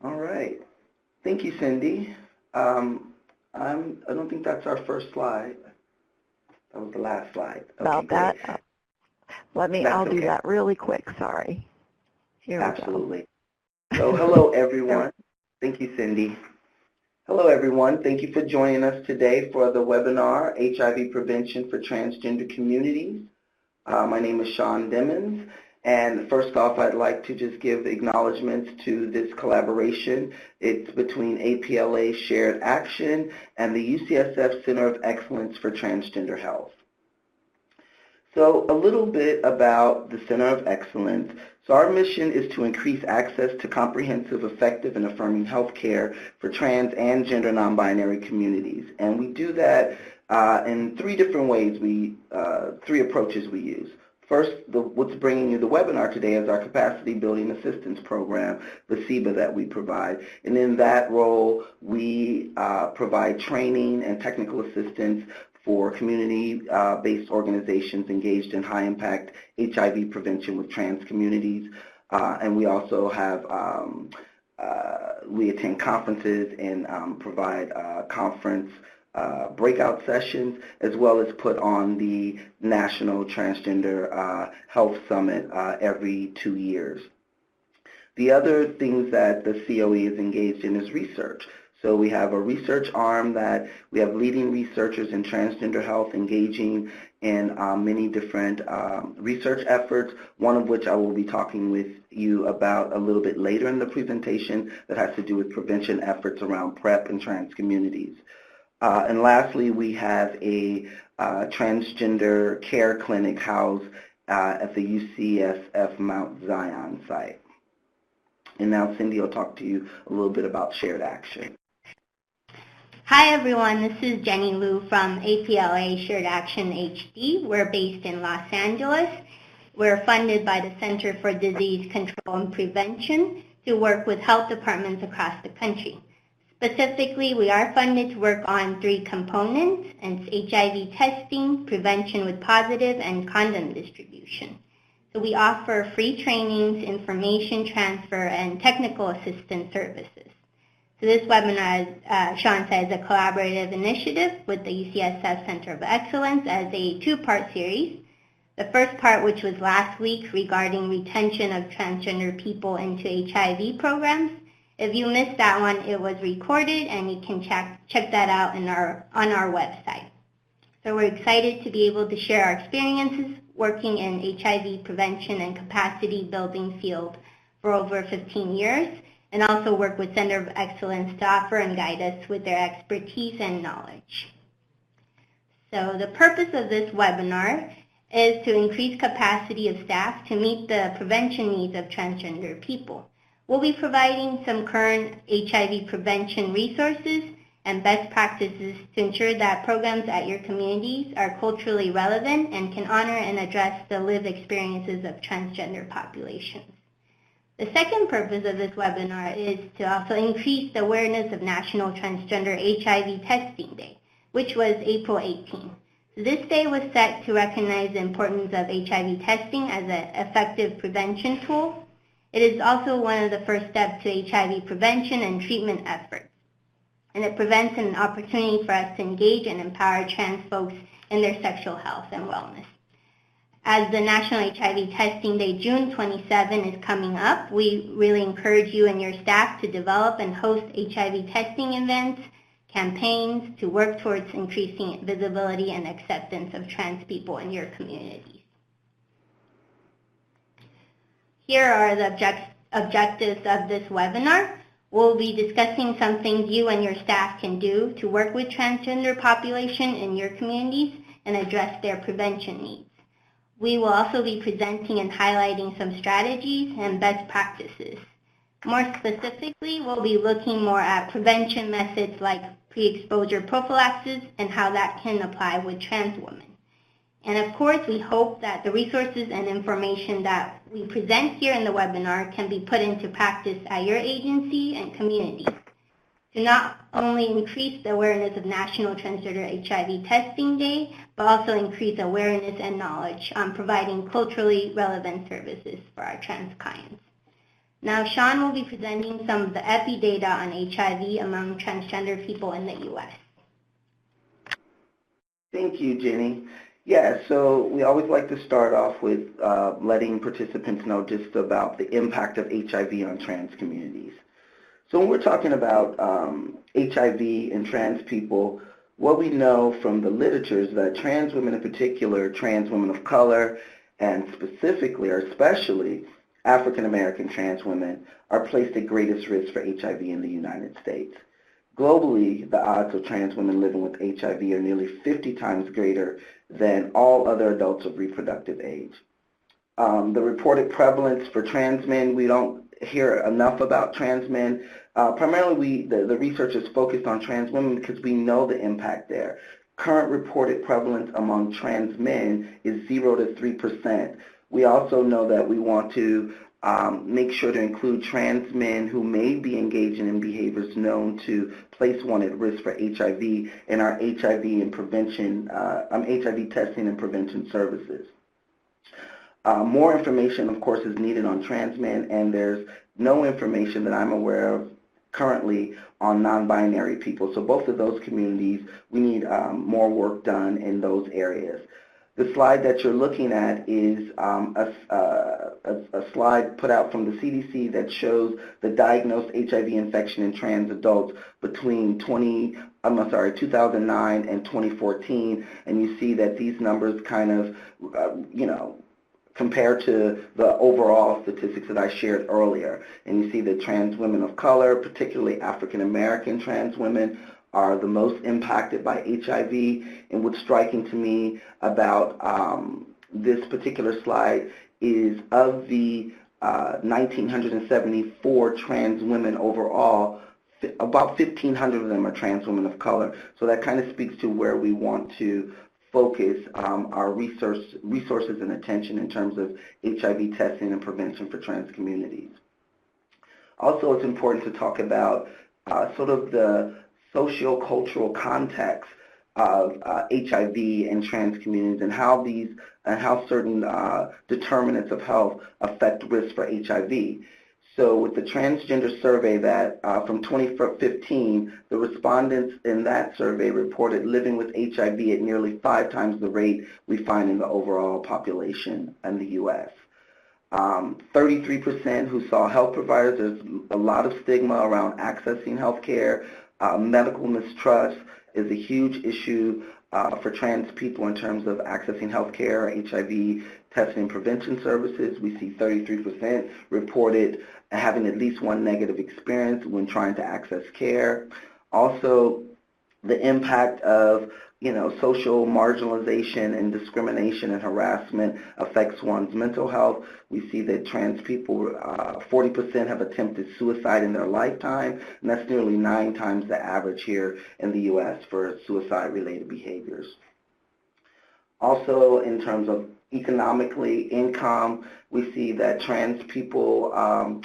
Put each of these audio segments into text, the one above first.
All right. Thank you, Cindy. I don't think that's our first slide. That was the last slide. Okay, About great. that, I'll That's do okay. that really quick, sorry. Here we go. Absolutely. So hello, everyone. Thank you, Cindy. Hello, everyone. Thank you for joining us today for the webinar, HIV Prevention for Transgender Communities. My name is Sean Dimmons, and first off, I'd like to just give acknowledgments to this collaboration. It's between APLA Shared Action and the UCSF Center of Excellence for Transgender Health. So a little bit about the Center of Excellence. So our mission is to increase access to comprehensive, effective, and affirming health care for trans and gender non-binary communities. And we do that in three different ways, three approaches we use. First, what's bringing you the webinar today is our Capacity Building Assistance Program, the CBA that we provide. And in that role, we provide training and technical assistance for community-based organizations engaged in high-impact HIV prevention with trans communities. And we also have, we attend conferences and provide conference breakout sessions, as well as put on the National Transgender Health Summit every 2 years. The other things that the COE is engaged in is research. So we have a research arm that we have leading researchers in transgender health engaging in many different research efforts, one of which I will be talking with you about a little bit later in the presentation that has to do with prevention efforts around PrEP and trans communities. And lastly, we have a transgender care clinic housed at the UCSF Mount Zion site. And now Cindy will talk to you a little bit about shared action. Hi everyone, this is Jenny Liu from APLA Shared Action HD. We're based in Los Angeles. We're funded by the Center for Disease Control and Prevention to work with health departments across the country. Specifically, we are funded to work on three components, and it's HIV testing, prevention with positive, and condom distribution. So we offer free trainings, information transfer, and technical assistance services. So this webinar, as Sean said, is a collaborative initiative with the UCSF Center of Excellence as a two-part series. The first part, which was last week, regarding retention of transgender people into HIV programs. If you missed that one, it was recorded, and you can check that out on our website. So we're excited to be able to share our experiences working in HIV prevention and capacity building field for over 15 years, and also work with Center of Excellence to offer and guide us with their expertise and knowledge. So the purpose of this webinar is to increase capacity of staff to meet the prevention needs of transgender people. We'll be providing some current HIV prevention resources and best practices to ensure that programs at your communities are culturally relevant and can honor and address the lived experiences of transgender populations. The second purpose of this webinar is to also increase the awareness of National Transgender HIV Testing Day, which was April 18th. So this day was set to recognize the importance of HIV testing as an effective prevention tool. It is also one of the first steps to HIV prevention and treatment efforts, and it presents an opportunity for us to engage and empower trans folks in their sexual health and wellness. As the National HIV Testing Day, June 27, is coming up, we really encourage you and your staff to develop and host HIV testing events, campaigns to work towards increasing visibility and acceptance of trans people in your communities. Here are the objectives of this webinar. We'll be discussing some things you and your staff can do to work with transgender population in your communities and address their prevention needs. We will also be presenting and highlighting some strategies and best practices. More specifically, we'll be looking more at prevention methods like pre-exposure prophylaxis and how that can apply with trans women. And of course, we hope that the resources and information that we present here in the webinar can be put into practice at your agency and community to not only increase the awareness of National Transgender HIV Testing Day, but also increase awareness and knowledge on providing culturally relevant services for our trans clients. Now, Sean will be presenting some of the epi data on HIV among transgender people in the U.S. Thank you, Jenny. Yeah, so we always like to start off with letting participants know just about the impact of HIV on trans communities. So when we're talking about HIV and trans people, what we know from the literature is that trans women in particular, trans women of color, and specifically or especially African American trans women are placed at greatest risk for HIV in the United States. Globally, the odds of trans women living with HIV are nearly 50 times greater than all other adults of reproductive age. The reported prevalence for trans men, we don't hear enough about trans men. Primarily, the research is focused on trans women because we know the impact there. Current reported prevalence among trans men is 0 to 3%. We also know that we want to make sure to include trans men who may be engaging in behaviors known to place one at risk for HIV in our HIV and prevention, HIV testing and prevention services. More information, of course, is needed on trans men, and there's no information that I'm aware of currently on non-binary people. So both of those communities, we need more work done in those areas. The slide that you're looking at is a slide put out from the CDC that shows the diagnosed HIV infection in trans adults between 2009 and 2014, and you see that these numbers kind of, compare to the overall statistics that I shared earlier. And you see that trans women of color, particularly African American trans women, are the most impacted by HIV. And what's striking to me about this particular slide is of the 1,974 trans women overall, about 1,500 of them are trans women of color. So that kind of speaks to where we want to focus our resources and attention in terms of HIV testing and prevention for trans communities. Also, it's important to talk about sort of the socio-cultural context of HIV and trans communities and how certain determinants of health affect risk for HIV. So with the transgender survey that from 2015, the respondents in that survey reported living with HIV at nearly 5 times the rate we find in the overall population in the U.S. 33% who saw health providers. There's a lot of stigma around accessing health care. Medical mistrust is a huge issue for trans people in terms of accessing health care, HIV testing and prevention services. We see 33% reported having at least one negative experience when trying to access care. Also, the impact of social marginalization and discrimination and harassment affects one's mental health. We see that trans people, 40% have attempted suicide in their lifetime, and that's nearly 9 times the average here in the U.S. for suicide-related behaviors. Also, in terms of economically, income, we see that trans people are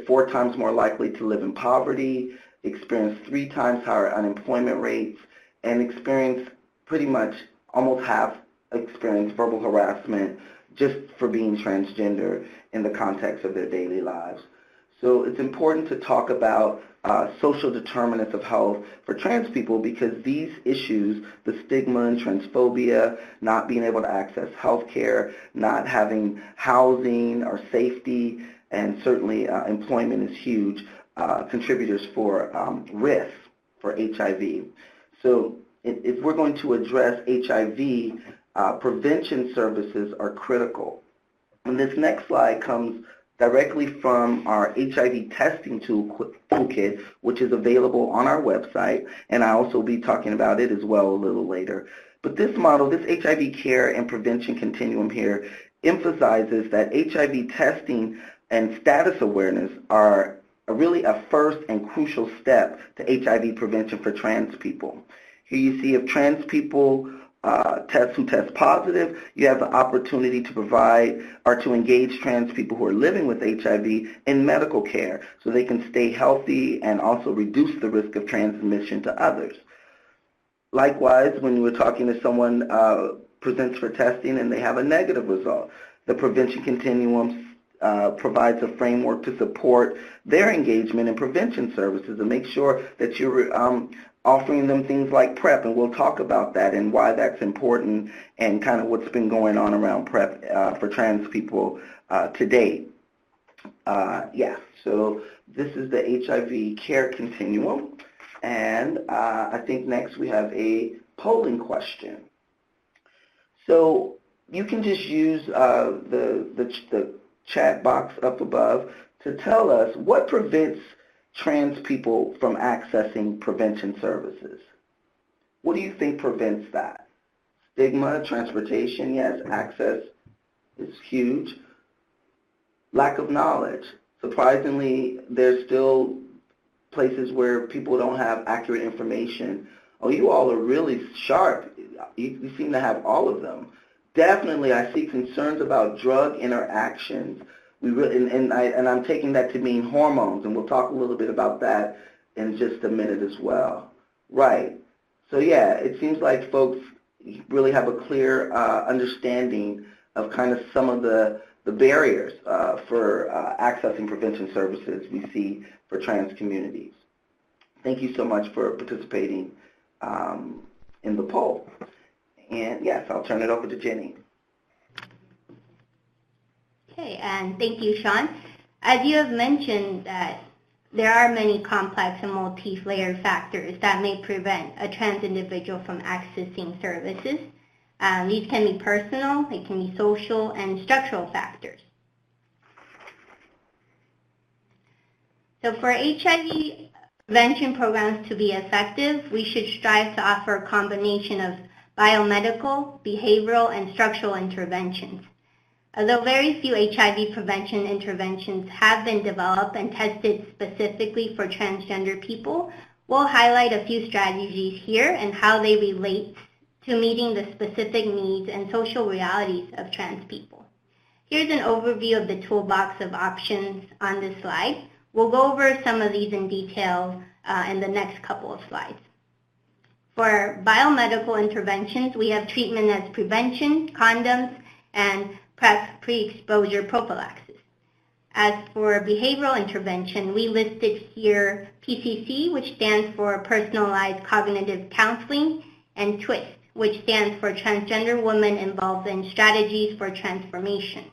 4 times more likely to live in poverty, experience 3 times higher unemployment rates, and experience pretty much almost half experience verbal harassment just for being transgender in the context of their daily lives. So it's important to talk about social determinants of health for trans people because these issues, the stigma and transphobia, not being able to access health care, not having housing or safety, and certainly employment is huge contributors for risk for HIV. So if we're going to address HIV, prevention services are critical. And this next slide comes directly from our HIV testing toolkit, which is available on our website, and I'll also be talking about it as well a little later. But this model, this HIV care and prevention continuum here, emphasizes that HIV testing and status awareness are really a first and crucial step to HIV prevention for trans people. Here you see if trans people who test positive, you have the opportunity to provide or to engage trans people who are living with HIV in medical care so they can stay healthy and also reduce the risk of transmission to others. Likewise, when you were talking to someone presents for testing and they have a negative result, the prevention continuum provides a framework to support their engagement in prevention services and make sure that you're offering them things like PrEP, and we'll talk about that and why that's important and kind of what's been going on around PrEP for trans people to date. So this is the HIV care continuum, and I think next we have a polling question. So you can just use the chat box up above to tell us what prevents trans people from accessing prevention services. What do you think prevents that? Stigma, transportation, yes, access is huge. Lack of knowledge. Surprisingly, there's still places where people don't have accurate information. Oh, you all are really sharp. You seem to have all of them. Definitely, I see concerns about drug interactions. And I'm taking that to mean hormones, and we'll talk a little bit about that in just a minute as well. Right. So yeah, it seems like folks really have a clear understanding of kind of some of the barriers for accessing prevention services we see for trans communities. Thank you so much for participating in the poll. And yes, I'll turn it over to Jenny. Okay, and thank you, Sean. As you have mentioned, that there are many complex and multi-layered factors that may prevent a trans individual from accessing services. These can be personal, they can be social, and structural factors. So for HIV prevention programs to be effective, we should strive to offer a combination of biomedical, behavioral, and structural interventions. Although very few HIV prevention interventions have been developed and tested specifically for transgender people, we'll highlight a few strategies here and how they relate to meeting the specific needs and social realities of trans people. Here's an overview of the toolbox of options on this slide. We'll go over some of these in detail in the next couple of slides. For biomedical interventions, we have treatment as prevention, condoms, and PrEP, pre-exposure prophylaxis. As for behavioral intervention, we listed here PCC, which stands for Personalized Cognitive Counseling, and TWIST, which stands for Transgender Women Involved in Strategies for Transformation.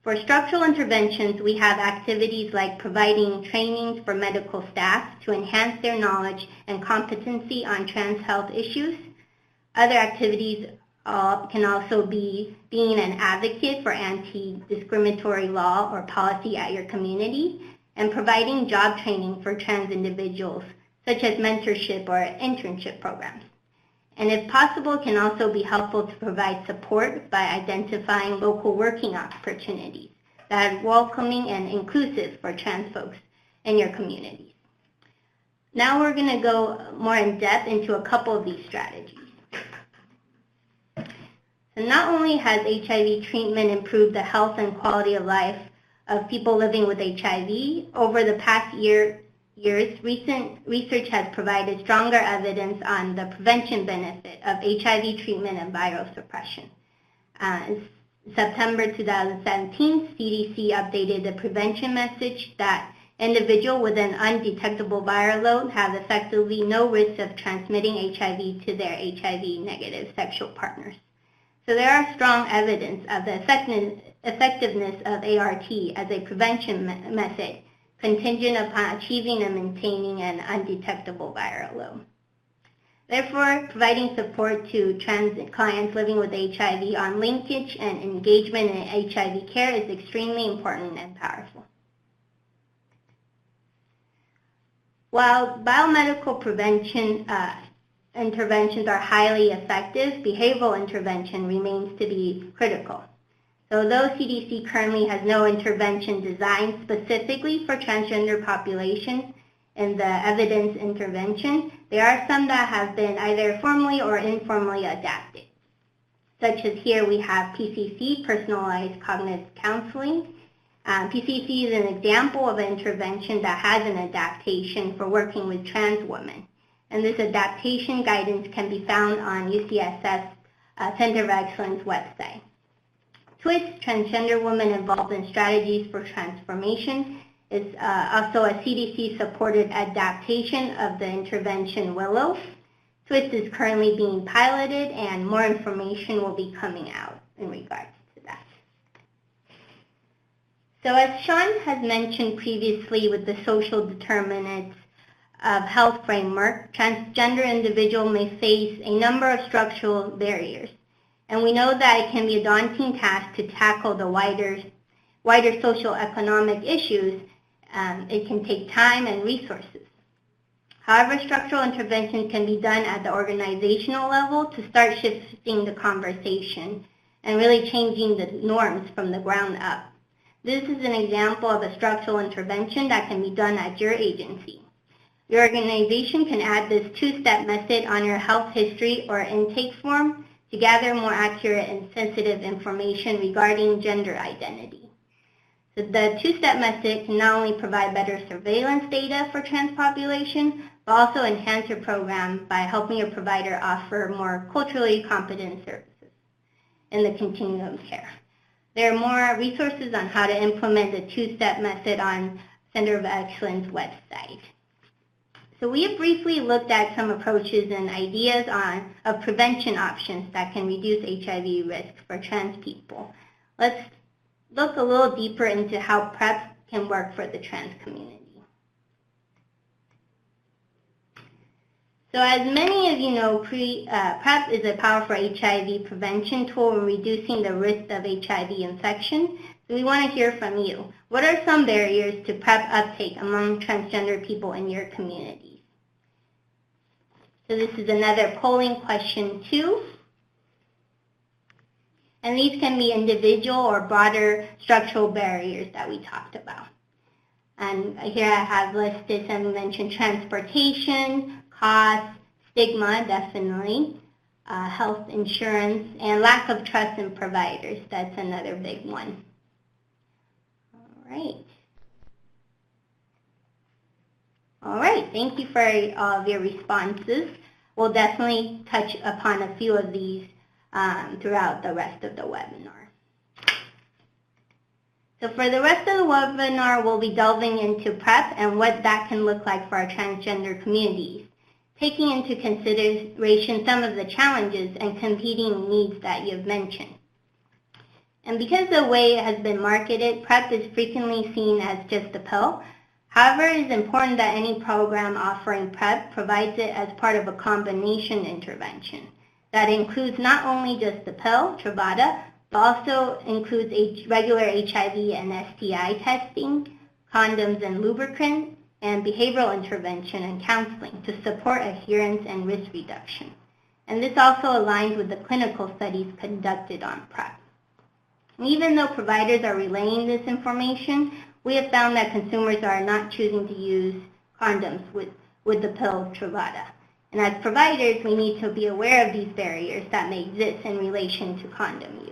For structural interventions, we have activities like providing trainings for medical staff to enhance their knowledge and competency on trans health issues. Other activities can also be being an advocate for anti-discriminatory law or policy at your community, and providing job training for trans individuals, such as mentorship or internship programs. And if possible, can also be helpful to provide support by identifying local working opportunities that are welcoming and inclusive for trans folks in your communities. Now we're going to go more in depth into a couple of these strategies. So not only has HIV treatment improved the health and quality of life of people living with HIV, over the past years, recent research has provided stronger evidence on the prevention benefit of HIV treatment and viral suppression. In September 2017, CDC updated the prevention message that individuals with an undetectable viral load have effectively no risk of transmitting HIV to their HIV-negative sexual partners. So there are strong evidence of the effectiveness of ART as a prevention method contingent upon achieving and maintaining an undetectable viral load. Therefore, providing support to trans clients living with HIV on linkage and engagement in HIV care is extremely important and powerful. While biomedical prevention interventions are highly effective, behavioral intervention remains to be critical. So although CDC currently has no intervention designed specifically for transgender populations in the evidence intervention, there are some that have been either formally or informally adapted. Such as here we have PCC, Personalized Cognitive Counseling. PCC is an example of an intervention that has an adaptation for working with trans women. And this adaptation guidance can be found on UCSF Center of Excellence website. TWIST, Transgender Women Involved in Strategies for Transformation, is also a CDC-supported adaptation of the intervention Willow. TWIST is currently being piloted, and more information will be coming out in regards to that. So as Sean has mentioned previously with the social determinants of health framework, transgender individuals may face a number of structural barriers. And we know that it can be a daunting task to tackle the wider social economic issues. It can take time and resources. However, structural intervention can be done at the organizational level to start shifting the conversation and really changing the norms from the ground up. This is an example of a structural intervention that can be done at your agency. Your organization can add this two-step method on your health history or intake form to gather more accurate and sensitive information regarding gender identity. So the two-step method can not only provide better surveillance data for trans population, but also enhance your program by helping your provider offer more culturally competent services in the continuum of care. There are more resources on how to implement the two-step method on Center of Excellence website. So we have briefly looked at some approaches and ideas of prevention options that can reduce HIV risk for trans people. Let's look a little deeper into how PrEP can work for the trans community. So as many of you know, PrEP is a powerful HIV prevention tool in reducing the risk of HIV infection. So we want to hear from you. What are some barriers to PrEP uptake among transgender people in your communities? So this is another polling question too. And these can be individual or broader structural barriers that we talked about. And here I have listed some mentioned: transportation, cost, stigma, definitely, health insurance, and lack of trust in providers. That's another big one. All right, thank you for all of your responses. We'll definitely touch upon a few of these throughout the rest of the webinar. So for the rest of the webinar, we'll be delving into PrEP and what that can look like for our transgender communities, taking into consideration some of the challenges and competing needs that you've mentioned. And because the way it has been marketed, PrEP is frequently seen as just a pill. However, it is important that any program offering PrEP provides it as part of a combination intervention that includes not only just the pill, Truvada, but also includes regular HIV and STI testing, condoms and lubricant, and behavioral intervention and counseling to support adherence and risk reduction. And this also aligns with the clinical studies conducted on PrEP. Even though providers are relaying this information, we have found that consumers are not choosing to use condoms with the pill Truvada. And as providers, we need to be aware of these barriers that may exist in relation to condom use.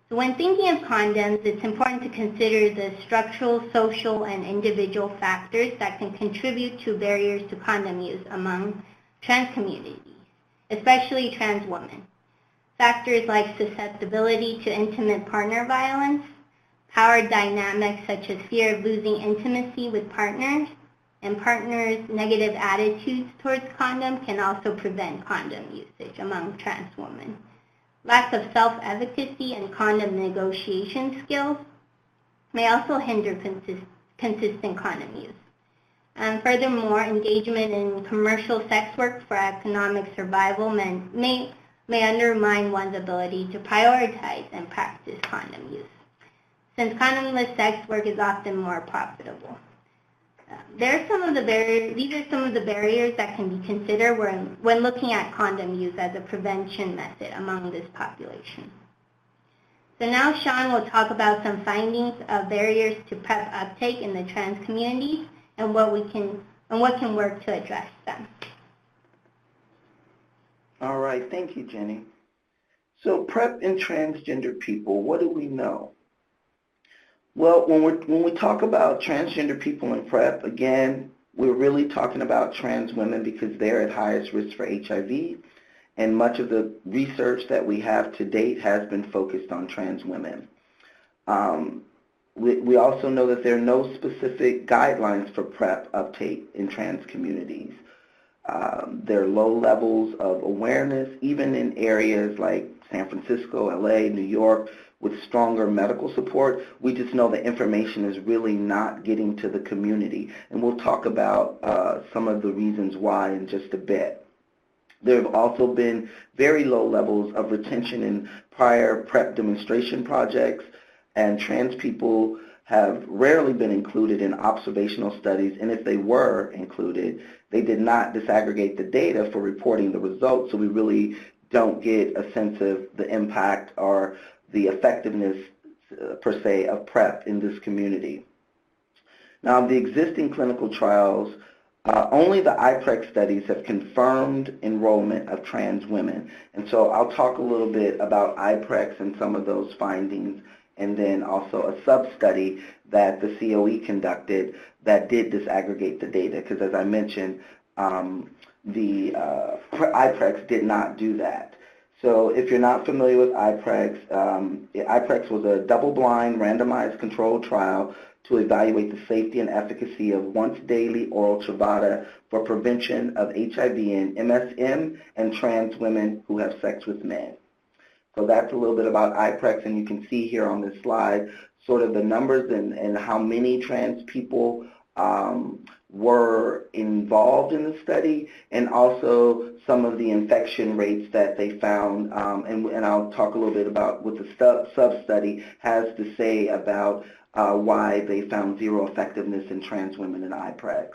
So when thinking of condoms, it's important to consider the structural, social, and individual factors that can contribute to barriers to condom use among trans communities, especially trans women. Factors like susceptibility to intimate partner violence, power dynamics such as fear of losing intimacy with partners, and partners' negative attitudes towards condom can also prevent condom usage among trans women. Lack of self-efficacy and condom negotiation skills may also hinder consistent condom use. And furthermore, engagement in commercial sex work for economic survival may undermine one's ability to prioritize and practice condom use, since condomless sex work is often more profitable. These are some of the barriers that can be considered when looking at condom use as a prevention method among this population. So now Sean will talk about some findings of barriers to PrEP uptake in the trans community and what can work to address them. All right, thank you, Jenny. So PrEP and transgender people, what do we know? Well, when we talk about transgender people in PrEP, again, we're really talking about trans women because they're at highest risk for HIV, and much of the research that we have to date has been focused on trans women. We also know that there are no specific guidelines for PrEP uptake in trans communities. There are low levels of awareness, even in areas like San Francisco, LA, New York, with stronger medical support. We just know that information is really not getting to the community. And we'll talk about some of the reasons why in just a bit. There have also been very low levels of retention in prior PrEP demonstration projects, and trans people have rarely been included in observational studies, and if they were included, they did not disaggregate the data for reporting the results, so we really don't get a sense of the impact or the effectiveness, per se, of PrEP in this community. Now, the existing clinical trials, only the IPREX studies have confirmed enrollment of trans women, and so I'll talk a little bit about IPREX and some of those findings, and then also a sub-study that the COE conducted that did disaggregate the data, because as I mentioned, the IPREX did not do that. So if you're not familiar with IPREX, IPREX was a double-blind, randomized controlled trial to evaluate the safety and efficacy of once-daily oral Truvada for prevention of HIV in MSM and trans women who have sex with men. So that's a little bit about IPREX, and you can see here on this slide sort of the numbers and how many trans people were involved in the study, and also some of the infection rates that they found, and I'll talk a little bit about what the sub-study has to say about why they found zero effectiveness in trans women in IPREX.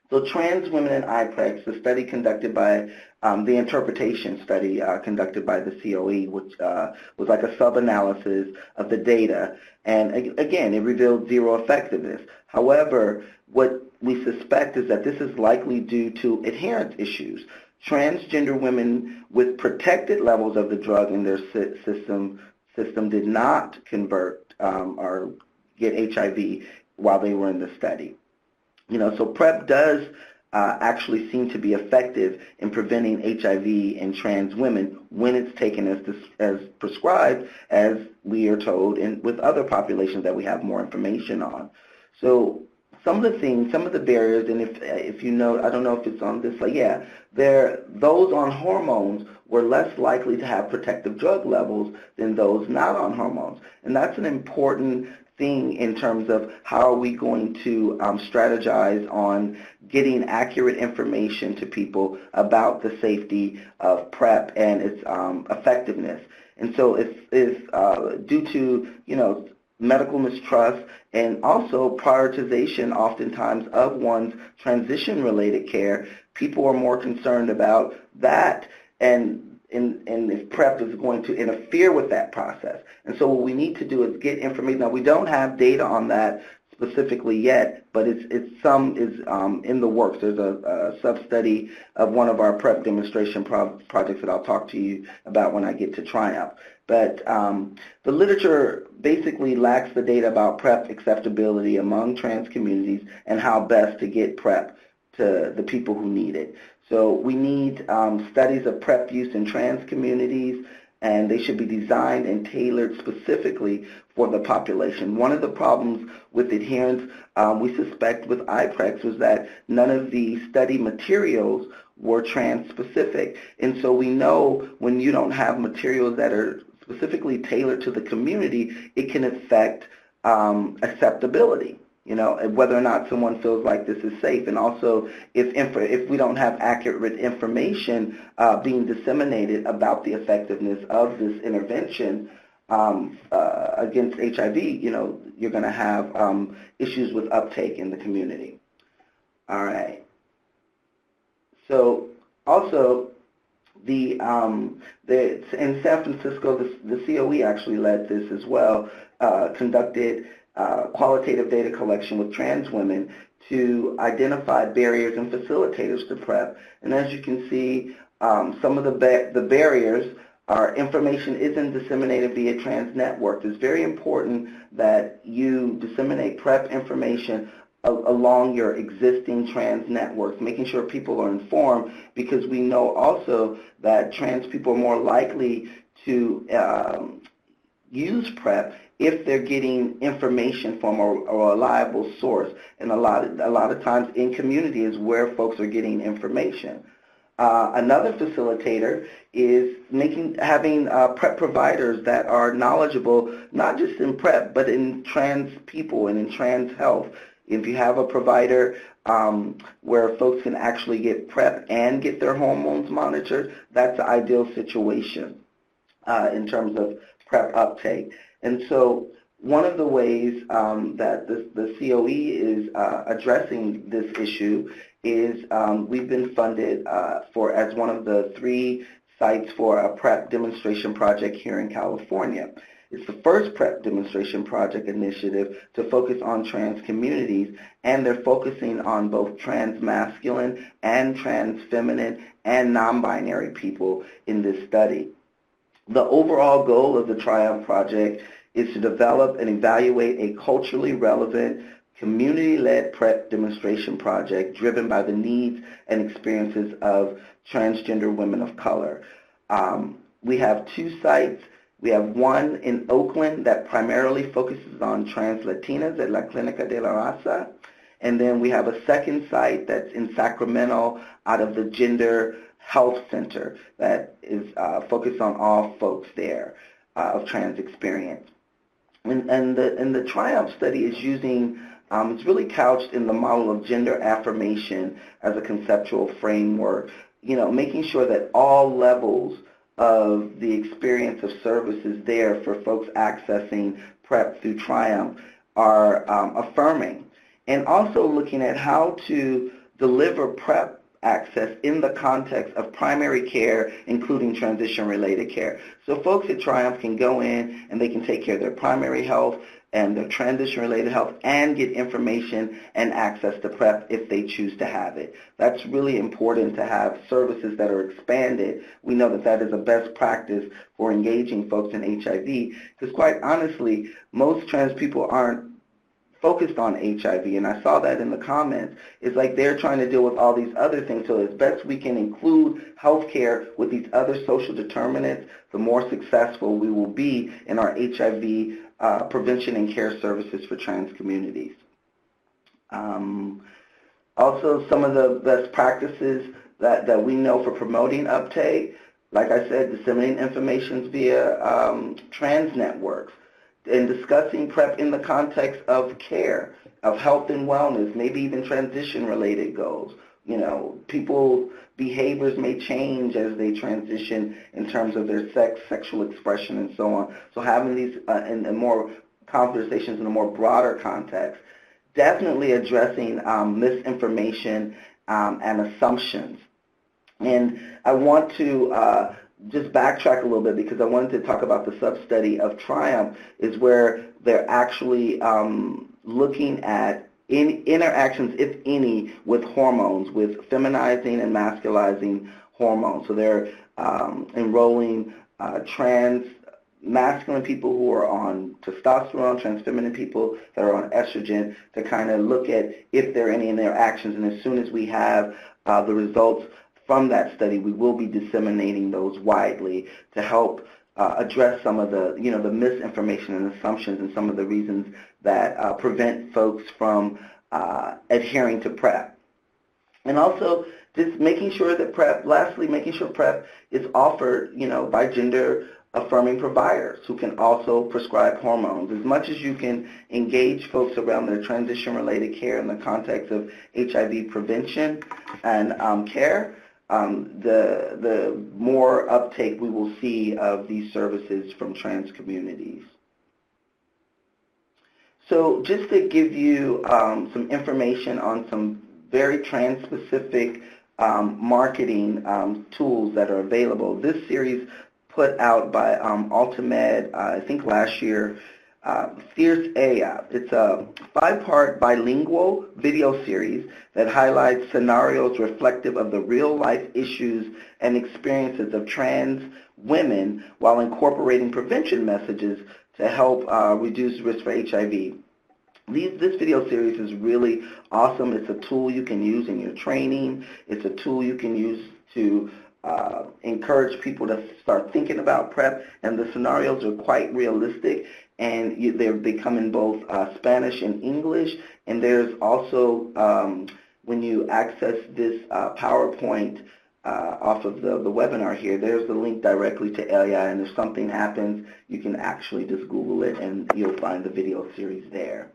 So trans women in IPREX, the study conducted by, the interpretation study conducted by the COE, which was like a sub-analysis of the data, and again, it revealed zero effectiveness. However, what we suspect is that this is likely due to adherence issues. Transgender women with protected levels of the drug in their system did not convert or get HIV while they were in the study. You know, so PrEP does actually seem to be effective in preventing HIV in trans women when it's taken as prescribed, as we are told, and with other populations that we have more information on. So some of the things, some of the barriers, and if you know, I don't know if it's on this, like, yeah, those on hormones were less likely to have protective drug levels than those not on hormones. And that's an important thing in terms of how are we going to strategize on getting accurate information to people about the safety of PrEP and its effectiveness. And so if due to, you know, medical mistrust and also prioritization oftentimes of one's transition-related care, people are more concerned about that and if PrEP is going to interfere with that process. And so what we need to do is get information. Now, we don't have data on that specifically yet, but it's in the works. There's a sub-study of one of our PrEP demonstration projects that I'll talk to you about when I get to Triumph. But the literature basically lacks the data about PrEP acceptability among trans communities and how best to get PrEP to the people who need it. So we need studies of PrEP use in trans communities, and they should be designed and tailored specifically for the population. One of the problems with adherence we suspect with IPREX was that none of the study materials were trans-specific. And so we know when you don't have materials that are specifically tailored to the community, it can affect acceptability. You know, whether or not someone feels like this is safe, and also if we don't have accurate information being disseminated about the effectiveness of this intervention against HIV, you know, you're going to have issues with uptake in the community. All right. So also, in San Francisco, the COE actually led this as well, conducted qualitative data collection with trans women to identify barriers and facilitators to PrEP. And as you can see, some of the barriers are information isn't disseminated via trans networks. It's very important that you disseminate PrEP information along your existing trans networks, making sure people are informed, because we know also that trans people are more likely to use PrEP if they're getting information from a reliable source. And a lot of times in community is where folks are getting information. Another facilitator is having PrEP providers that are knowledgeable, not just in PrEP, but in trans people and in trans health. If you have a provider where folks can actually get PrEP and get their hormones monitored, that's the ideal situation in terms of PrEP uptake. And so one of the ways that the COE is addressing this issue is we've been funded as one of the 3 sites for a PrEP demonstration project here in California. It's the first PrEP demonstration project initiative to focus on trans communities, and they're focusing on both trans masculine and trans feminine and non-binary people in this study. The overall goal of the TRIUMPH project is to develop and evaluate a culturally relevant, community-led PrEP demonstration project driven by the needs and experiences of transgender women of color. We have 2 sites. We have one in Oakland that primarily focuses on trans Latinas at La Clínica de la Raza. And then we have a second site that's in Sacramento out of the Gender Health Center that is focused on all folks there of trans experience. And the TRIUMPH study is using, it's really couched in the model of gender affirmation as a conceptual framework, making sure that all levels of the experience of services there for folks accessing PrEP through TRIUMPH are affirming. And also looking at how to deliver PrEP access in the context of primary care, including transition-related care. So folks at TRIUMPH can go in and they can take care of their primary health and their transition-related health and get information and access to PrEP if they choose to have it. That's really important to have services that are expanded. We know that that is a best practice for engaging folks in HIV, because quite honestly, most trans people aren't focused on HIV, and I saw that in the comments. It's like they're trying to deal with all these other things, so as best we can include healthcare with these other social determinants, the more successful we will be in our HIV prevention and care services for trans communities. Also, some of the best practices that we know for promoting uptake, like I said, disseminating information via trans networks, and discussing PrEP in the context of care, of health and wellness, maybe even transition-related goals. People's behaviors may change as they transition in terms of their sex, sexual expression, and so on. So having these in more conversations in a more broader context. Definitely addressing misinformation and assumptions. And I want to just backtrack a little bit, because I wanted to talk about the sub-study of TRIUMPH, is where they're actually looking at interactions, if any, with hormones, with feminizing and masculizing hormones. So they're enrolling trans masculine people who are on testosterone, trans feminine people that are on estrogen, to kind of look at if there are any interactions. And as soon as we have the results from that study, we will be disseminating those widely to help address some of the, the misinformation and assumptions and some of the reasons that prevent folks from adhering to PrEP. And also just making sure that PrEP, lastly, making sure PrEP is offered, by gender affirming providers who can also prescribe hormones. As much as you can engage folks around their transition-related care in the context of HIV prevention and care, the more uptake we will see of these services from trans communities. So just to give you some information on some very trans-specific marketing tools that are available. This series put out by Ultimed, I think last year, Fierce A. It's a 5-part bilingual video series that highlights scenarios reflective of the real-life issues and experiences of trans women while incorporating prevention messages to help reduce risk for HIV. This video series is really awesome. It's a tool you can use in your training. It's a tool you can use to encourage people to start thinking about PrEP, and the scenarios are quite realistic, and they come in both Spanish and English, and there's also, when you access this PowerPoint off of the webinar here, there's the link directly to AI, and if something happens, you can actually just Google it and you'll find the video series there.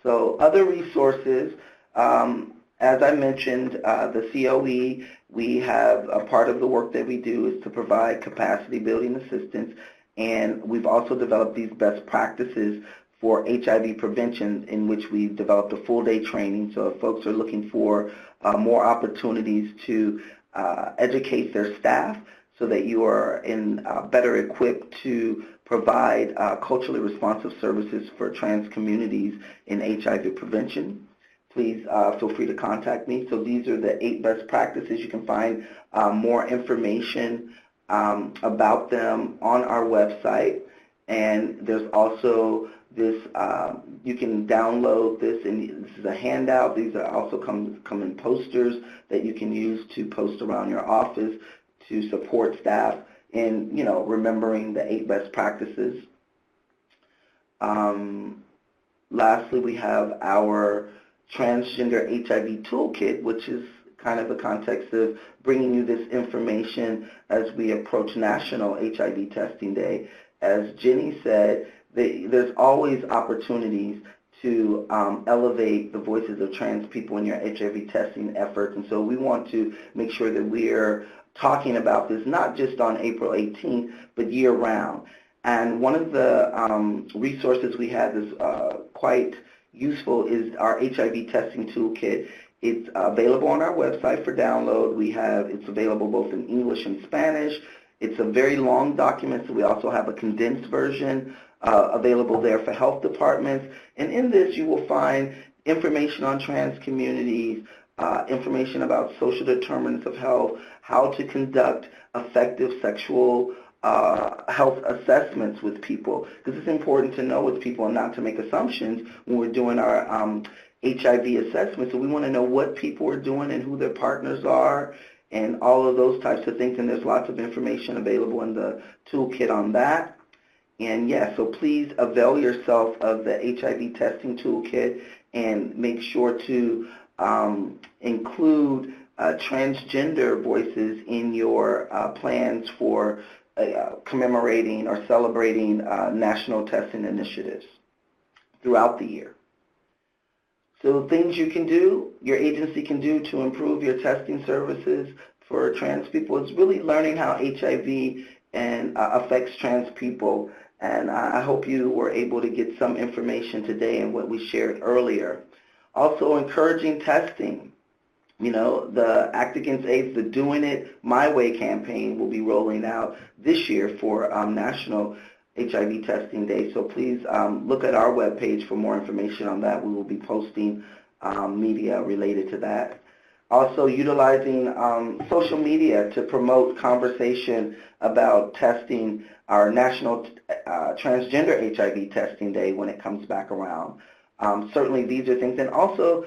So other resources, as I mentioned, the COE, we have a part of the work that we do is to provide capacity building assistance, and we've also developed these best practices for HIV prevention, in which we've developed a full-day training. So if folks are looking for more opportunities to educate their staff so that you are better equipped to provide culturally responsive services for trans communities in HIV prevention, please feel free to contact me. So these are the 8 best practices. You can find more information about them on our website, and there's also this, you can download this, and this is a handout. These are also come in posters that you can use to post around your office to support staff in, remembering the 8 best practices. Lastly, we have our Transgender HIV Toolkit, which is kind of the context of bringing you this information as we approach National HIV Testing Day. As Jenny said, there's always opportunities to elevate the voices of trans people in your HIV testing efforts, and so we want to make sure that we're talking about this not just on April 18th, but year-round. And one of the resources we have is quite useful is our HIV testing toolkit. It's available on our website for download. It's available both in English and Spanish. It's a very long document, so we also have a condensed version available there for health departments. And in this, you will find information on trans communities, information about social determinants of health, how to conduct effective sexual health assessments with people, because it's important to know with people and not to make assumptions when we're doing our HIV assessment. So we want to know what people are doing and who their partners are and all of those types of things, and there's lots of information available in the toolkit on that. And yeah, so please avail yourself of the HIV testing toolkit and make sure to include transgender voices in your plans for commemorating or celebrating national testing initiatives throughout the year. So things you can do, your agency can do to improve your testing services for trans people is really learning how HIV affects trans people. And I hope you were able to get some information today in what we shared earlier. Also encouraging testing. The Act Against AIDS, the Doing It My Way campaign will be rolling out this year for National HIV Testing Day. So please look at our webpage for more information on that. We will be posting media related to that. Also utilizing social media to promote conversation about testing, our National Transgender HIV Testing Day when it comes back around. Certainly these are things, and also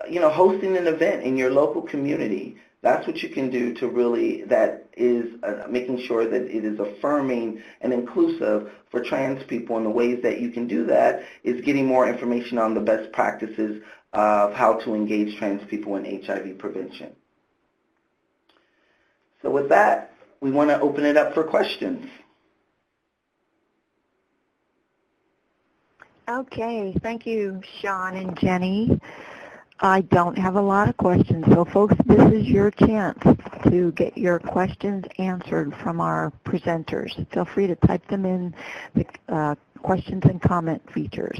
hosting an event in your local community. That's what you can do to really, that is making sure that it is affirming and inclusive for trans people, and the ways that you can do that is getting more information on the best practices of how to engage trans people in HIV prevention. So with that, we want to open it up for questions. Okay, thank you, Sean and Jenny. I don't have a lot of questions, so folks, this is your chance to get your questions answered from our presenters. Feel free to type them in the questions and comment features.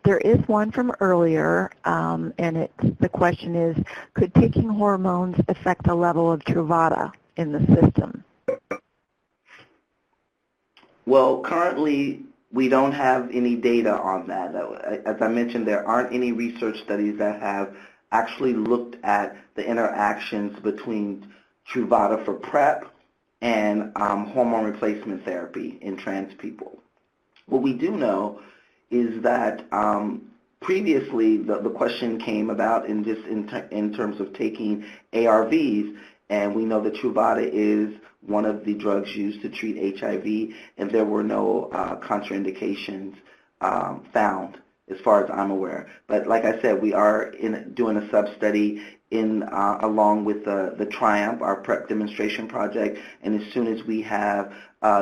There is one from earlier, and the question is, could taking hormones affect the level of Truvada in the system? Well, currently, we don't have any data on that. As I mentioned, there aren't any research studies that have actually looked at the interactions between Truvada for PrEP and hormone replacement therapy in trans people. What we do know is that previously the question came about in terms of taking ARVs, and we know that Truvada is one of the drugs used to treat HIV, and there were no contraindications found as far as I'm aware. But like I said, we are doing a sub-study along with the Triumph, our PrEP demonstration project, and as soon as we have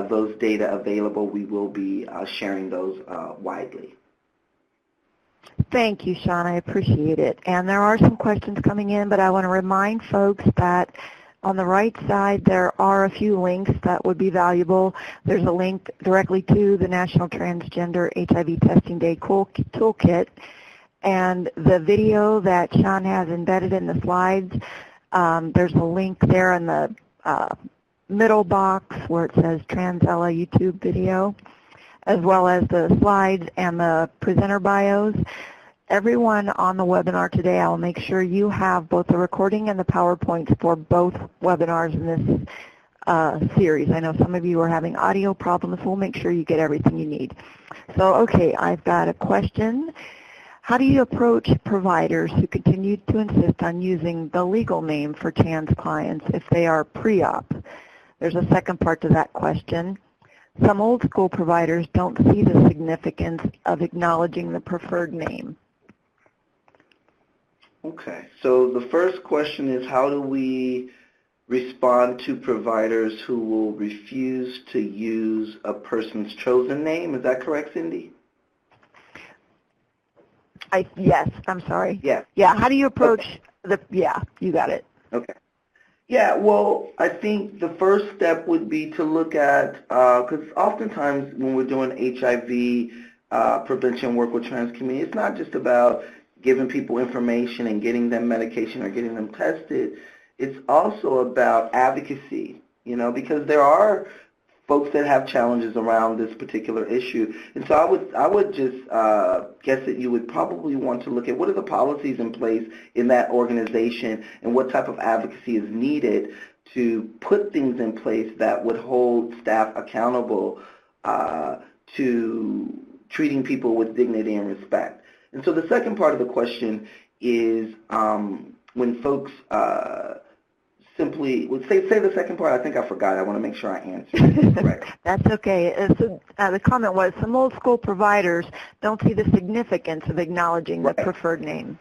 those data available, we will be sharing those widely. Thank you, Sean. I appreciate it. And there are some questions coming in, but I want to remind folks that on the right side, there are a few links that would be valuable. There's a link directly to the National Transgender HIV Testing Day Toolkit, and the video that Sean has embedded in the slides, there's a link there in the middle box where it says Transella YouTube video, as well as the slides and the presenter bios. Everyone on the webinar today, I'll make sure you have both the recording and the PowerPoints for both webinars in this series. I know some of you are having audio problems. We'll make sure you get everything you need. So, okay, I've got a question. How do you approach providers who continue to insist on using the legal name for trans clients if they are pre-op? There's a second part to that question. Some old school providers don't see the significance of acknowledging the preferred name. Okay, so the first question is, how do we respond to providers who will refuse to use a person's chosen name? Is that correct, Cindy? Yes, I'm sorry. Yeah. Yeah, how do you approach yeah, you got it. Okay. Yeah, well, I think the first step would be to look at, because oftentimes when we're doing HIV prevention work with trans community, it's not just about giving people information and getting them medication or getting them tested. It's also about advocacy, because there are folks that have challenges around this particular issue. And so I would just guess that you would probably want to look at what are the policies in place in that organization and what type of advocacy is needed to put things in place that would hold staff accountable to treating people with dignity and respect. And so the second part of the question is when folks simply, say the second part. I think I forgot. I want to make sure I answer it correct. That's okay. So, the comment was some old school providers don't see the significance of acknowledging the preferred name.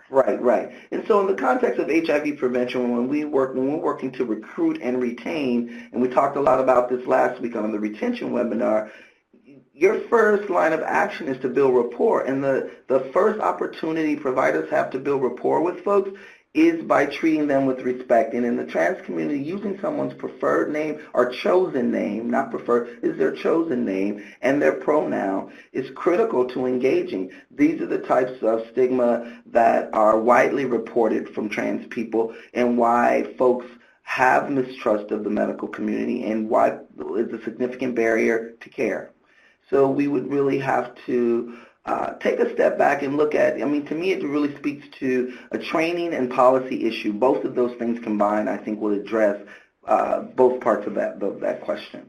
Right. And so in the context of HIV prevention, when we're working to recruit and retain, and we talked a lot about this last week on the retention webinar, your first line of action is to build rapport. And the first opportunity providers have to build rapport with folks is by treating them with respect. And in the trans community, using someone's preferred name or chosen name, not preferred, is their chosen name, and their pronoun is critical to engaging. These are the types of stigma that are widely reported from trans people and why folks have mistrust of the medical community and why it's a significant barrier to care. So we would really have to take a step back and look at, to me it really speaks to a training and policy issue. Both of those things combined, I think, will address both parts of that question.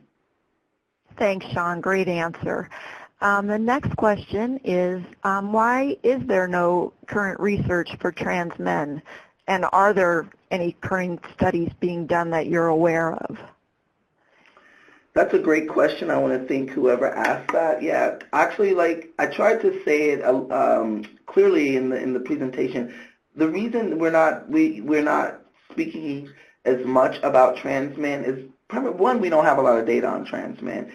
Thanks, Sean. Great answer. The next question is, why is there no current research for trans men? And are there any current studies being done that you're aware of? That's a great question. I want to thank whoever asked that. Yeah, actually, I tried to say it clearly in the presentation. The reason we're not speaking as much about trans men is, one, we don't have a lot of data on trans men,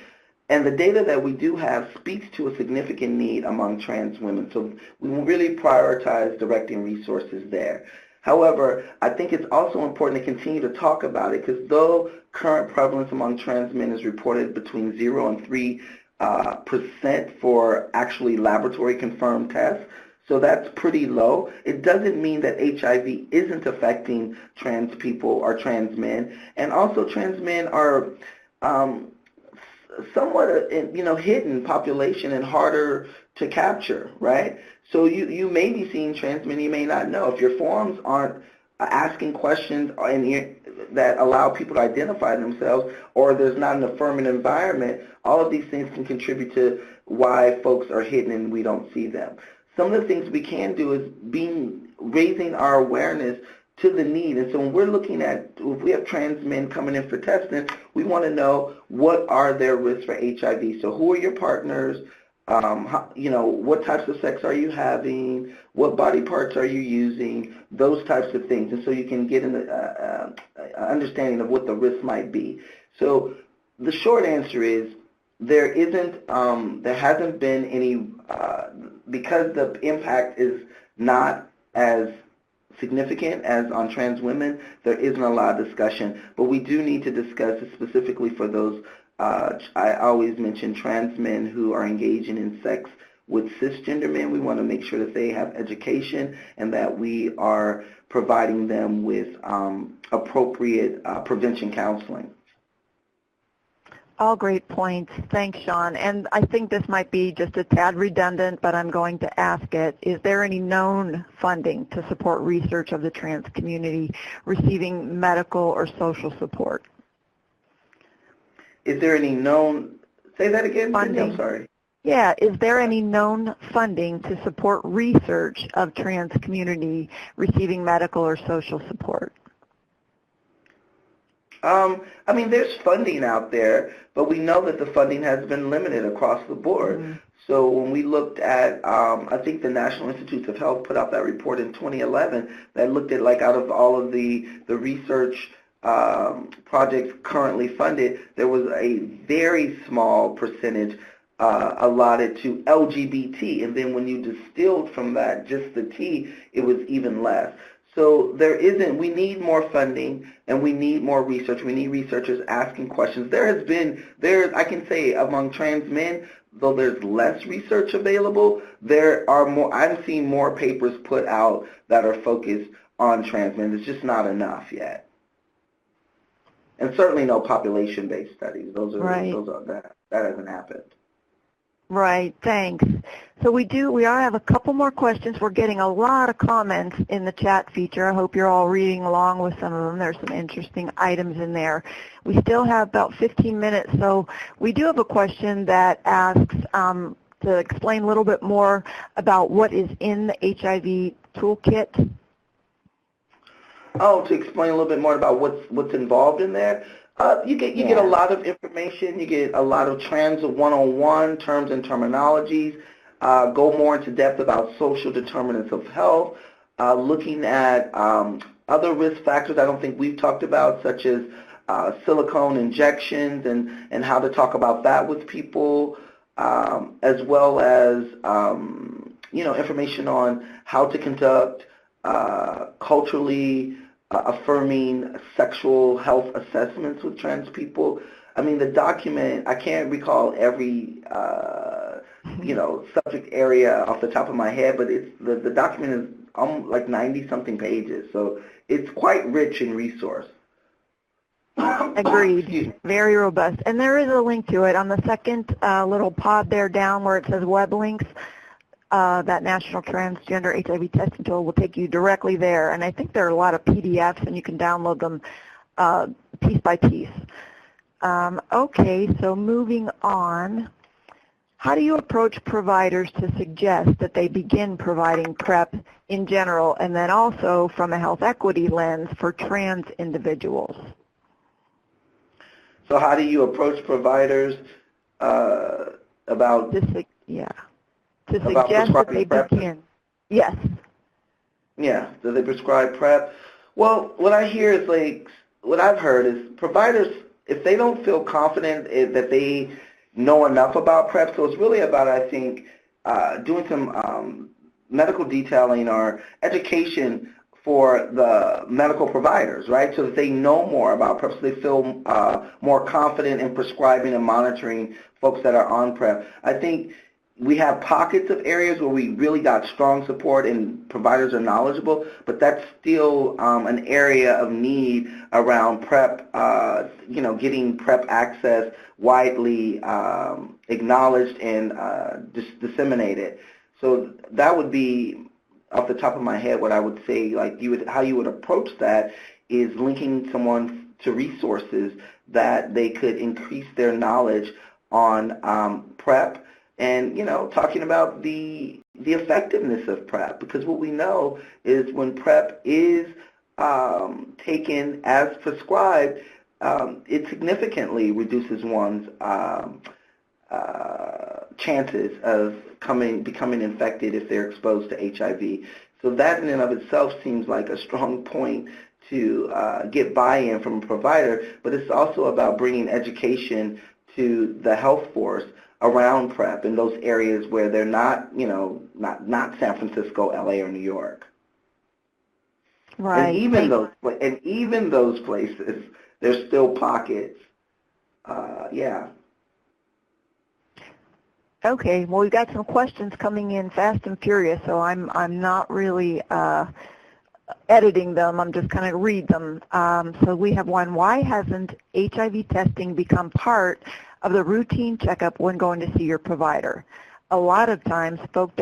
and the data that we do have speaks to a significant need among trans women. So we will really prioritize directing resources there. However, I think it's also important to continue to talk about it, because though current prevalence among trans men is reported between 0 and 3% for actually laboratory confirmed tests, so that's pretty low. It doesn't mean that HIV isn't affecting trans people or trans men. And also trans men are somewhat hidden population and harder to capture, right? So you may be seeing trans men you may not know. If your forms aren't asking questions and that allow people to identify themselves, or there's not an affirming environment, all of these things can contribute to why folks are hidden and we don't see them. Some of the things we can do is raising our awareness to the need. And so when we're looking at, if we have trans men coming in for testing, we want to know what are their risks for HIV. So who are your partners? What types of sex are you having? What body parts are you using? Those types of things. And so you can get an understanding of what the risk might be. So the short answer is there hasn't been any, because the impact is not as significant as on trans women, there isn't a lot of discussion, but we do need to discuss it specifically for those, I always mention trans men who are engaging in sex with cisgender men. We want to make sure that they have education and that we are providing them with appropriate prevention counseling. All great points. Thanks, Sean. And I think this might be just a tad redundant, but I'm going to ask it. Is there any known funding to support research of the trans community receiving medical or social support? Is there any known, say that again, funding? Cindy, I'm sorry. Yeah, is there any known funding to support research of trans community receiving medical or social support? There's funding out there, but we know that the funding has been limited across the board. Mm-hmm. So when we looked at, I think the National Institutes of Health put out that report in 2011 that looked at, like, out of all of the research projects currently funded, there was a very small percentage allotted to LGBT, and then when you distilled from that just the T, it was even less. So we need more funding and we need more research. We need researchers asking questions. I can say among trans men, though there's less research available, I'm seeing more papers put out that are focused on trans men. It's just not enough yet. And certainly no population-based studies. That hasn't happened. Right, thanks. So we have a couple more questions. We're getting a lot of comments in the chat feature. I hope you're all reading along with some of them. There's some interesting items in there. We still have about 15 minutes, so we do have a question that asks to explain a little bit more about what is in the HIV toolkit. Oh, to explain a little bit more about what's involved in there? You get a lot of information. You get a lot of trans 101 terms and terminologies. Go more into depth about social determinants of health. Looking at other risk factors I don't think we've talked about, such as silicone injections and how to talk about that with people, as well as information on how to conduct culturally affirming sexual health assessments with trans people. The document, I can't recall every subject area off the top of my head, but the document is like 90-something pages, so it's quite rich in resource. Agreed. Very robust. And there is a link to it on the second little pod there down where it says web links. That National Transgender HIV Testing Tool will take you directly there. And I think there are a lot of PDFs, and you can download them piece by piece. Okay, so moving on. How do you approach providers to suggest that they begin providing PrEP in general, and then also from a health equity lens for trans individuals? So how do you approach providers about... To suggest that they begin. Yes. Yeah, do they prescribe PrEP? Well, what I've heard is providers, if they don't feel confident that they know enough about PrEP, so it's really about, I think, doing some medical detailing or education for the medical providers, right, so that they know more about PrEP, so they feel more confident in prescribing and monitoring folks that are on PrEP. I think we have pockets of areas where we really got strong support and providers are knowledgeable, but that's still an area of need around PrEP, getting PrEP access widely acknowledged and disseminated. So that would be, off the top of my head, what I would say, how you would approach that is linking someone to resources that they could increase their knowledge on PrEP, and talking about the effectiveness of PrEP, because what we know is when PrEP is taken as prescribed, it significantly reduces one's chances of becoming infected if they're exposed to HIV. So that in and of itself seems like a strong point to get buy-in from a provider, but it's also about bringing education to the health force around PrEP in those areas where they're not, not San Francisco, LA, or New York. Right. And even those places, there's still pockets. Yeah. Okay. Well, we've got some questions coming in fast and furious, so I'm not really editing them. I'm just kind of read them. So we have one. Why hasn't HIV testing become part of the routine checkup when going to see your provider? A lot of times folks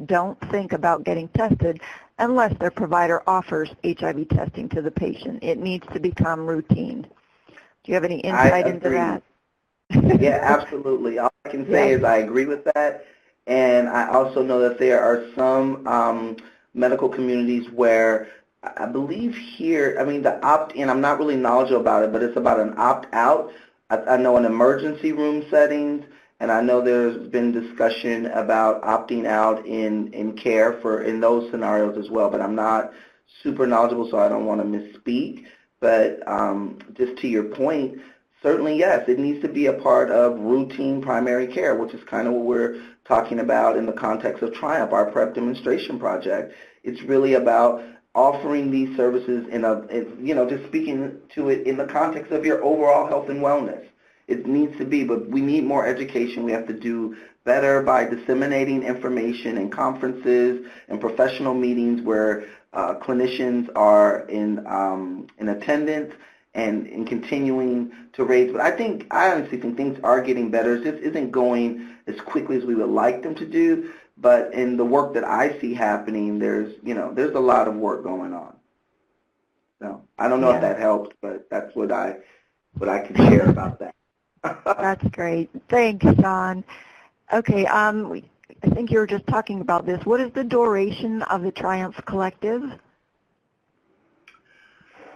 don't think about getting tested unless their provider offers HIV testing to the patient. It needs to become routine. Do you have any insight into that? Yeah, absolutely. All I can say is I agree with that, and I also know that there are some medical communities where I believe here, the opt-in, I'm not really knowledgeable about it, but it's about an opt-out. I know in emergency room settings, and I know there's been discussion about opting out in care in those scenarios as well, but I'm not super knowledgeable, so I don't want to misspeak. But just to your point, certainly yes, it needs to be a part of routine primary care, which is kind of what we're talking about in the context of Triumph, our PrEP demonstration project. It's really about offering these services just speaking to it in the context of your overall health and wellness. It needs to be, but we need more education. We have to do better by disseminating information in conferences and professional meetings where clinicians are in attendance and in continuing to raise. But I honestly think things are getting better. It just isn't going as quickly as we would like them to do. But in the work that I see happening, there's a lot of work going on. So I don't know if that helps, but that's what I can share about that. That's great. Thanks, Sean. Okay, I think you were just talking about this. What is the duration of the Triumph Collective?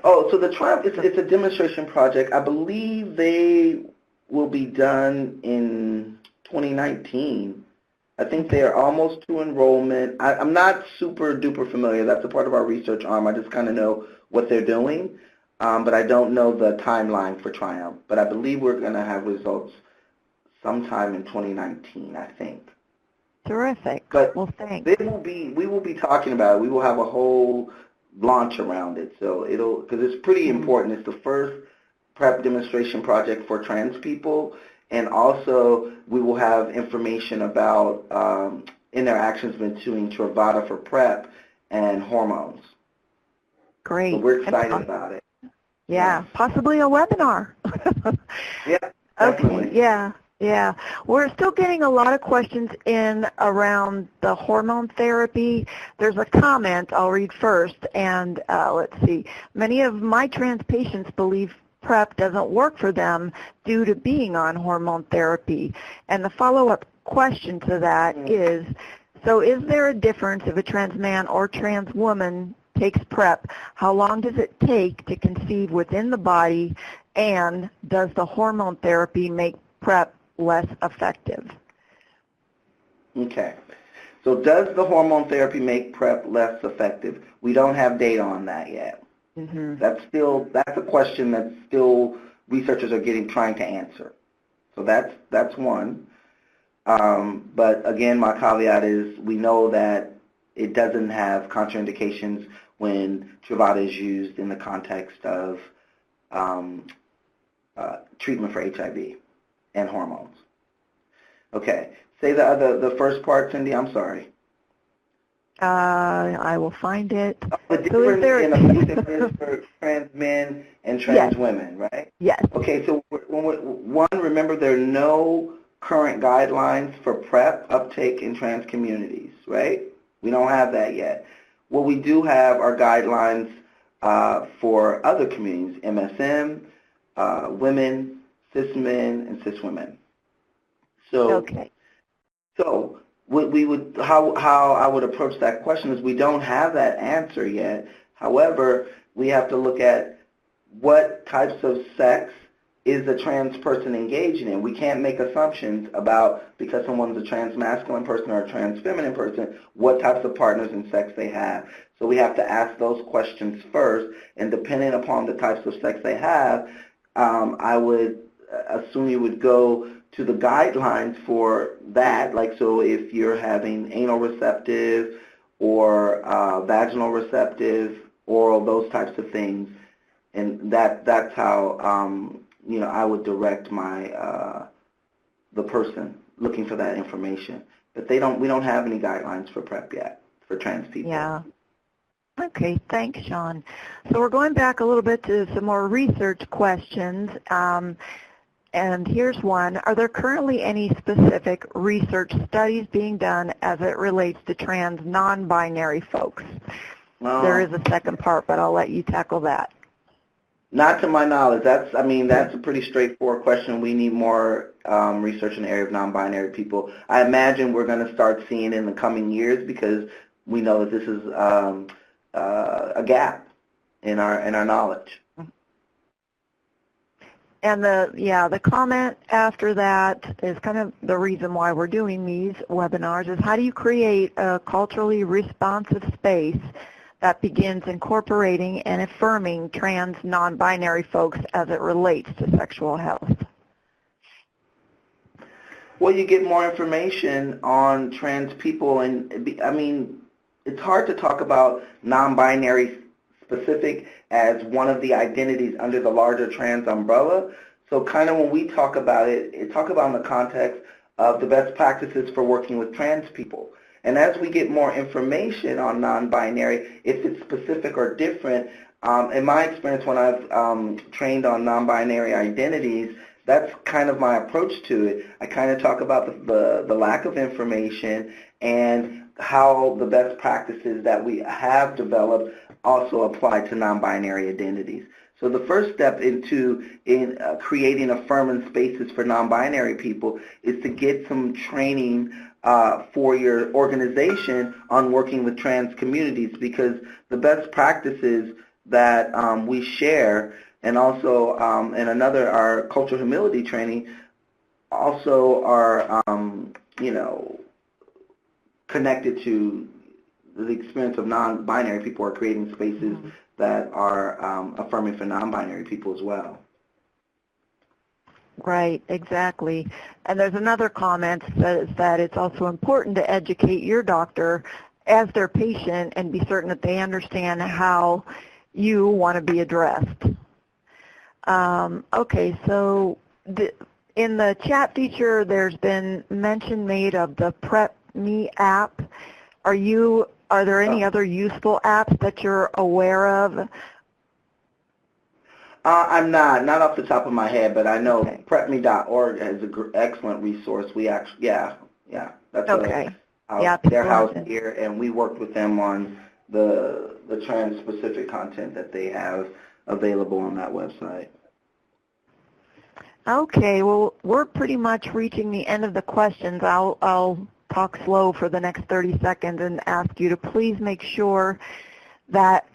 Oh, so the Triumph, it's a demonstration project. I believe they will be done in 2019. I think they are almost to enrollment. I'm not super duper familiar. That's a part of our research arm. I just kind of know what they're doing, but I don't know the timeline for Triumph. But I believe we're going to have results sometime in 2019, I think. Terrific. But well, thanks. We will be talking about it. We will have a whole launch around it. So because it's pretty important. It's the first PrEP demonstration project for trans people. And also, we will have information about interactions between Truvada for PrEP and hormones. Great. So we're excited about it. Yeah, possibly a webinar. Yeah, definitely. Okay, yeah. We're still getting a lot of questions in around the hormone therapy. There's a comment I'll read first, and let's see. Many of my trans patients believe PrEP doesn't work for them due to being on hormone therapy. And the follow-up question to that is, so is there a difference if a trans man or trans woman takes PrEP? How long does it take to conceive within the body? And does the hormone therapy make PrEP less effective? Okay. So does the hormone therapy make PrEP less effective? We don't have data on that yet. Mm-hmm. That's a question that still researchers are trying to answer. So that's one. But again, my caveat is we know that it doesn't have contraindications when Truvada is used in the context of treatment for HIV and hormones. Okay. Say the first part, Cindy. I'm sorry. I will find it. The difference in effectiveness for trans men and trans women, right? Yes. Okay, so remember there are no current guidelines for PrEP uptake in trans communities, right? We don't have that yet. What we do have are guidelines for other communities, MSM, women, cis men, and cis women. So, Okay. so what we would, how I would approach that question is we don't have that answer yet. However, we have to look at what types of sex is a trans person engaging in. We can't make assumptions about, because someone's a trans masculine person or a trans feminine person, what types of partners and sex they have. So we have to ask those questions first, and depending upon the types of sex they have, I would assume you would go to the guidelines for that. Like, so if you're having anal receptive or vaginal receptive, oral, those types of things, and that's how I would direct my the person looking for that information. But we don't have any guidelines for PrEP yet for trans people. Yeah. Okay, thanks, Sean. So we're going back a little bit to some more research questions. And here's one. Are there currently any specific research studies being done as it relates to trans non-binary folks? There is a second part, but I'll let you tackle that. Not to my knowledge. That's a pretty straightforward question. We need more research in the area of non-binary people. I imagine we're going to start seeing in the coming years because we know that this is a gap in our knowledge. And the comment after that is kind of the reason why we're doing these webinars is how do you create a culturally responsive space that begins incorporating and affirming trans non-binary folks as it relates to sexual health? Well, you get more information on trans people, and it's hard to talk about non-binary specific as one of the identities under the larger trans umbrella. So kind of when we talk about it talk about in the context of the best practices for working with trans people. And as we get more information on non-binary, if it's specific or different, in my experience when I've trained on non-binary identities, that's kind of my approach to it. I kind of talk about the lack of information and how the best practices that we have developed also apply to non-binary identities. So the first step in creating affirming spaces for non-binary people is to get some training for your organization on working with trans communities, because the best practices that we share, and also our cultural humility training, also are connected to the experience of non-binary people, are creating spaces that are affirming for non-binary people as well. Right, exactly. And there's another comment that says that it's also important to educate your doctor as their patient and be certain that they understand how you want to be addressed. Okay, so in the chat feature, there's been mention made of the PrEP Me app. Are there any other useful apps that you're aware of? I'm not off the top of my head, but I know prepme.org is an excellent resource. We actually, that's okay. They're housed here, and we worked with them on the trans-specific content that they have available on that website. Okay, well, we're pretty much reaching the end of the questions. I'll talk slow for the next 30 seconds and ask you to please make sure that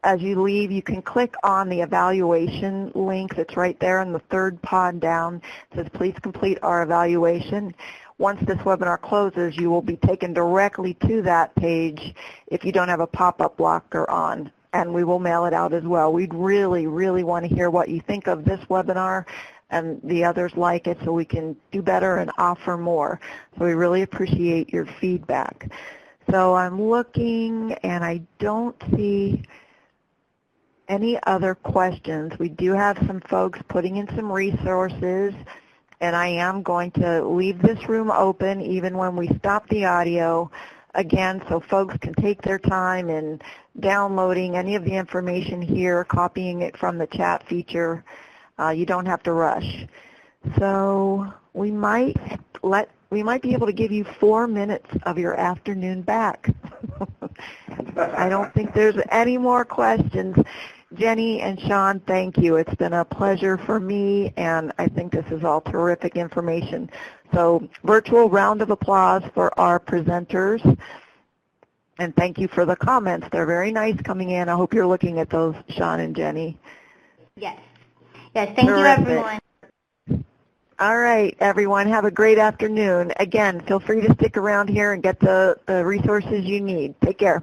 as you leave, you can click on the evaluation link that's right there in the third pod down. It says, please complete our evaluation. Once this webinar closes, you will be taken directly to that page if you don't have a pop-up blocker on, and we will mail it out as well. We'd really, really want to hear what you think of this webinar and the others like it so we can do better and offer more. So we really appreciate your feedback. So I'm looking, and I don't see any other questions. We do have some folks putting in some resources, and I am going to leave this room open even when we stop the audio again, so folks can take their time in downloading any of the information here, copying it from the chat feature. You don't have to rush. So we might be able to give you 4 minutes of your afternoon back. I don't think there's any more questions. Jenny and Sean, thank you. It's been a pleasure for me, and I think this is all terrific information. So virtual round of applause for our presenters. And thank you for the comments. They're very nice coming in. I hope you're looking at those, Sean and Jenny. Yes. Yes, thank you, everyone. All right, everyone, have a great afternoon. Again, feel free to stick around here and get the resources you need. Take care.